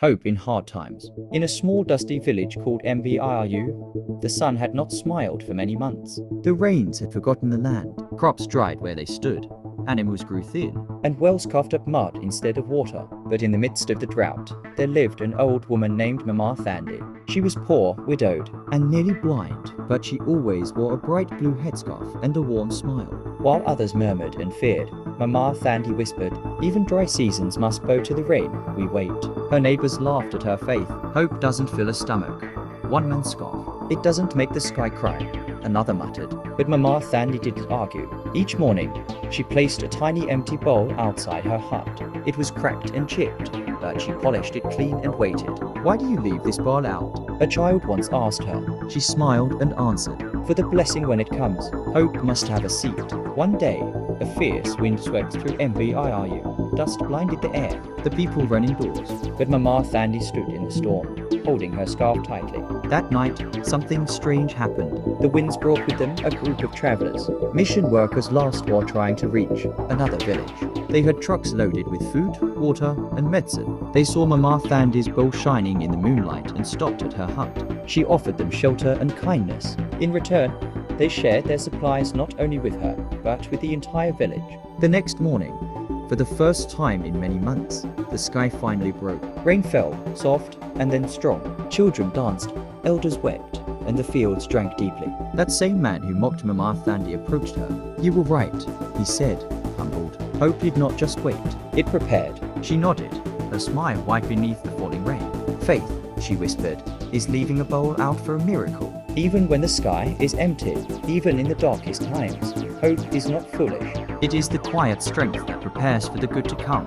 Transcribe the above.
Hope in hard times. In a small dusty village called Mbiru, the sun had not smiled for many months. The rains had forgotten the land, crops dried where they stood, animals grew thin, And wells coughed up mud instead of water. But in the midst of the drought, there lived an old woman named Mama Thandi. She was poor, widowed, and nearly blind, but she always wore a bright blue headscarf and a warm smile. while others murmured and feared. Mama Thandi whispered, "Even dry seasons must bow to the rain, we wait." Her neighbors laughed at her faith. Hope doesn't fill a stomach. One man scoffed. "It doesn't make the sky cry," another muttered. But Mama Thandi didn't argue. Each morning, she placed a tiny empty bowl outside her hut. It was cracked and chipped, but she polished it clean and waited. "Why do you leave this bowl out?" A child once asked her. She smiled and answered, "For the blessing when it comes, hope must have a seat." One day, a fierce wind swept through Mbiru. Dust blinded the air. The people ran indoors. But Mama Thandi stood in the storm, holding her scarf tightly. That night, something strange happened. The winds brought with them a group of travelers, mission workers lost while trying to reach another village. They had trucks loaded with food, water, and medicine. They saw Mama Thandi's bowl shining in the moonlight and stopped at her hut. She offered them shelter and kindness. In return, they shared their supplies not only with her, but with the entire village. The next morning, for the first time in many months, the sky finally broke. Rain fell, soft and then strong. Children danced, elders wept, and the fields drank deeply. That same man who mocked Mama Thandi approached her. "You were right," he said, humbled. Hope did not just wait. It prepared. She nodded, her smile white beneath the falling rain. "Faith," she whispered, "is leaving a bowl out for a miracle. Even when the sky is empty, even in the darkest times, hope is not foolish." It is the quiet strength that prepares for the good to come.